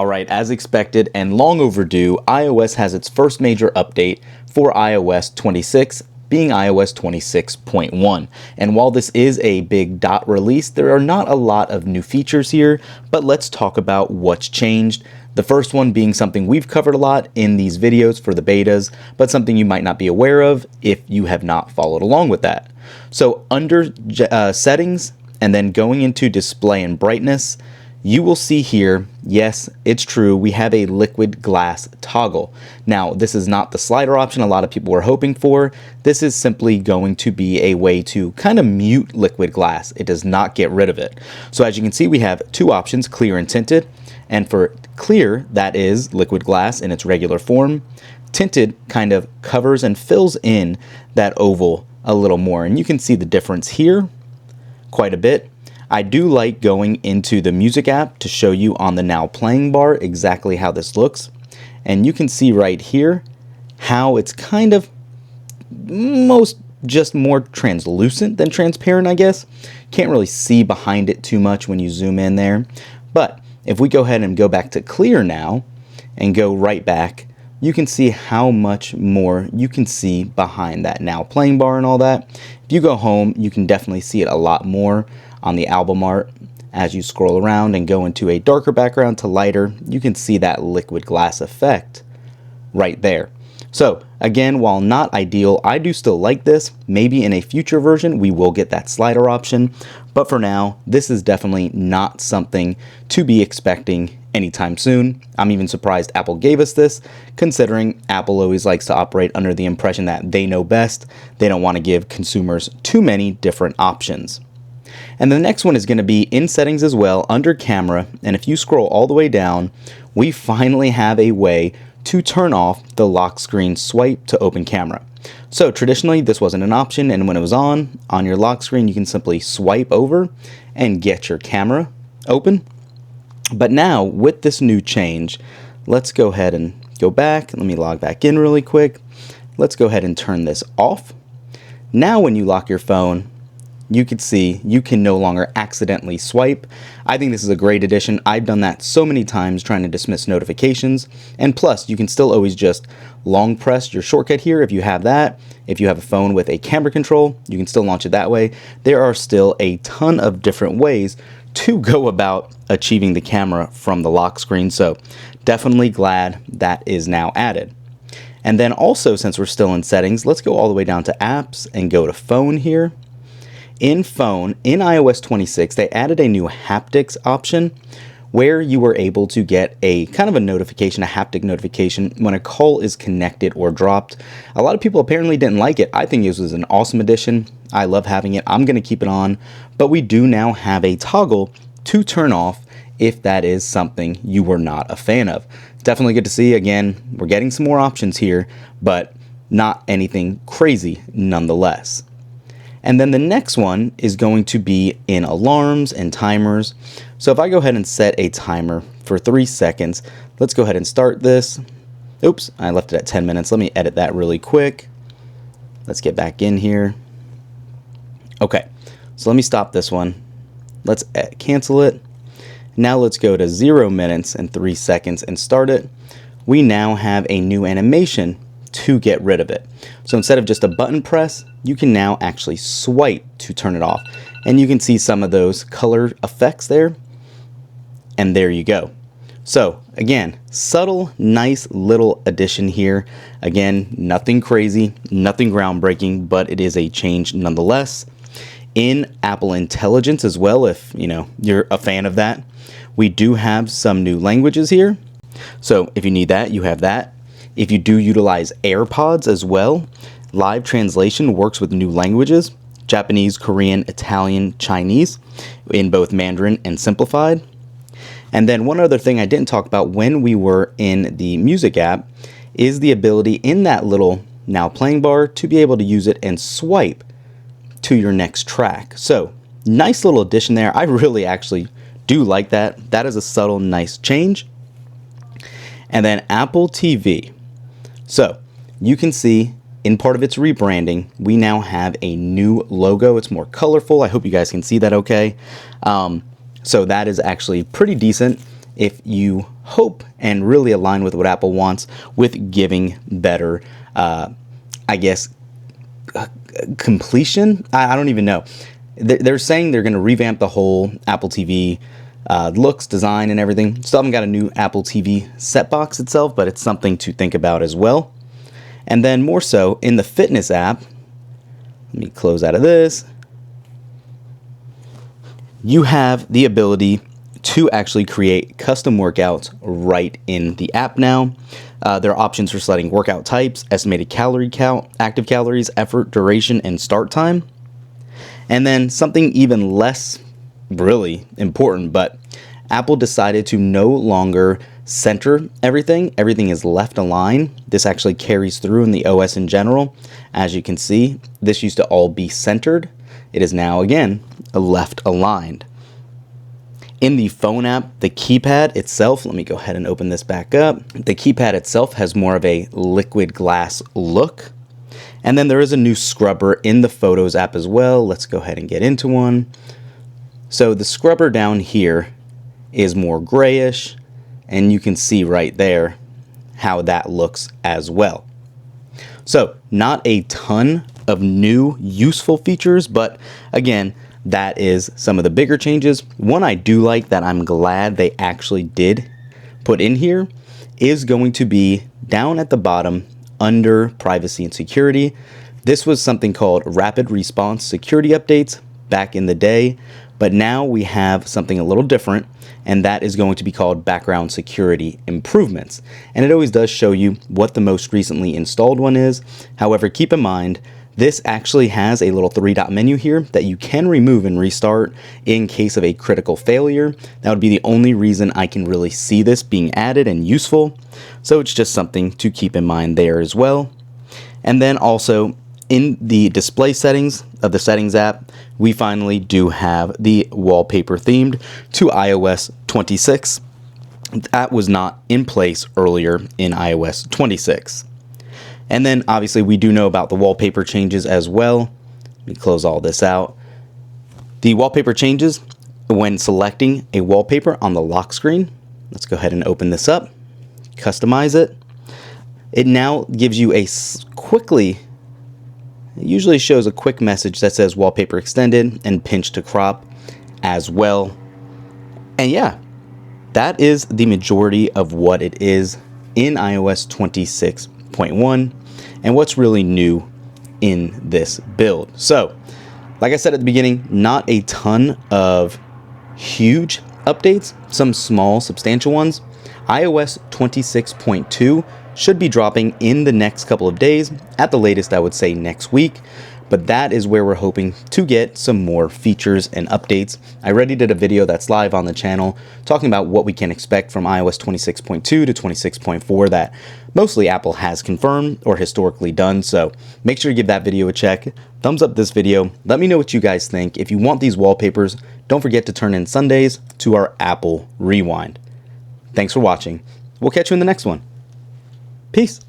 Alright, as expected and long overdue, iOS has its first major update for iOS 26, being iOS 26.1. And while this is a big dot release, there are not a lot of new features here, but let's talk about what's changed. The first one being something we've covered a lot in these videos for the betas, but something you might not be aware of if you have not followed along with that. So under settings and then going into display and brightness, you will see here, yes, it's true, we have a liquid glass toggle. Now, this is not the slider option a lot of people were hoping for. This is simply going to be a way to kind of mute liquid glass. It does not get rid of it. So as you can see, we have two options, clear and tinted. And for clear, that is liquid glass in its regular form. Tinted kind of covers and fills in that oval a little more. And you can see the difference here quite a bit. I do like going into the music app to show you on the now playing bar exactly how this looks. And you can see right here how it's kind of just more translucent than transparent, I guess. Can't really see behind it too much when you zoom in there. But if we go ahead and go back to clear now and go right back, you can see how much more you can see behind that now playing bar and all that. If you go home, you can definitely see it a lot more on the album art. As you scroll around and go into a darker background to lighter, you can see that liquid glass effect right there. So again, while not ideal, I do still like this. Maybe in a future version we will get that slider option, but for now this is definitely not something to be expecting anytime soon. I'm even surprised Apple gave us this, considering Apple always likes to operate under the impression that they know best. They don't want to give consumers too many different options. And the next one is going to be in settings as well, under camera, and if you scroll all the way down, we finally have a way to turn off the lock screen swipe to open camera. So traditionally this wasn't an option, and when it was on your lock screen you can simply swipe over and get your camera open. But now with this new change, let's go ahead and go back. Let me log back in really quick. Let's go ahead and turn this off. Now when you lock your phone, you can see you can no longer accidentally swipe. I think this is a great addition. I've done that so many times trying to dismiss notifications. And plus, you can still always just long press your shortcut here if you have that. If you have a phone with a camera control, you can still launch it that way. There are still a ton of different ways to go about achieving the camera from the lock screen. So definitely glad that is now added. And then also, since we're still in settings, let's go all the way down to apps and go to phone here. In phone, in iOS 26, they added a new haptics option where you were able to get a kind of a notification, a haptic notification when a call is connected or dropped. A lot of people apparently didn't like it. I think this was an awesome addition. I love having it. I'm going to keep it on, but we do now have a toggle to turn off if that is something you were not a fan of. Definitely good to see. Again, we're getting some more options here, but not anything crazy nonetheless. And then the next one is going to be in alarms and timers. So if I go ahead and set a timer for 3 seconds, let's go ahead and start this. Oops, I left it at 10 minutes. Let me edit that really quick. Let's get back in here. Okay, so let me stop this one. Let's cancel it. Now let's go to 0 minutes and 3 seconds and start it. We now have a new animation to get rid of it. So instead of just a button press, you can now actually swipe to turn it off. And you can see some of those color effects there. And there you go. So again, subtle, nice little addition here. Again, nothing crazy, nothing groundbreaking, but it is a change nonetheless. In Apple Intelligence as well, if you're a fan of that, we do have some new languages here. So if you need that, you have that. If you do utilize AirPods as well, live translation works with new languages, Japanese, Korean, Italian, Chinese, in both Mandarin and Simplified. And then one other thing I didn't talk about when we were in the music app is the ability in that little now playing bar to be able to use it and swipe to your next track. So nice little addition there. I really actually do like that. That is a subtle, nice change. And then Apple TV. So you can see in part of its rebranding, we now have a new logo. It's more colorful. I hope you guys can see that okay. So that is actually pretty decent. if you hope and really align with what Apple wants with giving better, I guess, completion. I don't even know. They're saying they're going to revamp the whole Apple TV looks, design, and everything. Still haven't got a new Apple TV set box itself, but it's something to think about as well. And then more so in the fitness app, let me close out of this. You have the ability to actually create custom workouts right in the app now. There are options for selecting workout types, estimated calorie count, active calories, effort, duration, and start time. And then something even less really important, but Apple decided to no longer center everything. Everything is left aligned. This actually carries through in the OS in general. As you can see, this used to all be centered. It is now, again, left aligned. In the phone app, the keypad itself, let me go ahead and open this back up. The keypad itself has more of a liquid glass look. And then there is a new scrubber in the Photos app as well. Let's go ahead and get into one. So the scrubber down here is more grayish, and you can see right there how that looks as well. So not a ton of new useful features, but again, that is some of the bigger changes. One I do like that I'm glad they actually did put in here is going to be down at the bottom under privacy and security. This was something called rapid response security updates back in the day, but now we have something a little different, and that is going to be called background security improvements. And it always does show you what the most recently installed one is. However, keep in mind, this actually has a little 3-dot menu here that you can remove and restart in case of a critical failure. That would be the only reason I can really see this being added and useful. So it's just something to keep in mind there as well. And then also in the display settings of the Settings app, we finally do have the wallpaper themed to iOS 26. That was not in place earlier in iOS 26. And then obviously we do know about the wallpaper changes as well. Let me close all this out. The wallpaper changes when selecting a wallpaper on the lock screen. Let's go ahead and open this up, customize it. It now gives you a it usually shows a quick message that says wallpaper extended and pinch to crop as well. And yeah, that is the majority of what it is in iOS 26.1 and what's really new in this build. So, like I said at the beginning, not a ton of huge updates, some small, substantial ones. iOS 26.2 should be dropping in the next couple of days, at the latest I would say next week, but that is where we're hoping to get some more features and updates. I already did a video that's live on the channel talking about what we can expect from iOS 26.2 to 26.4 that mostly Apple has confirmed or historically done, so make sure to give that video a check. Thumbs up this video. Let me know what you guys think. If you want these wallpapers, don't forget to turn in Sundays to our Apple Rewind. Thanks for watching. We'll catch you in the next one. Peace.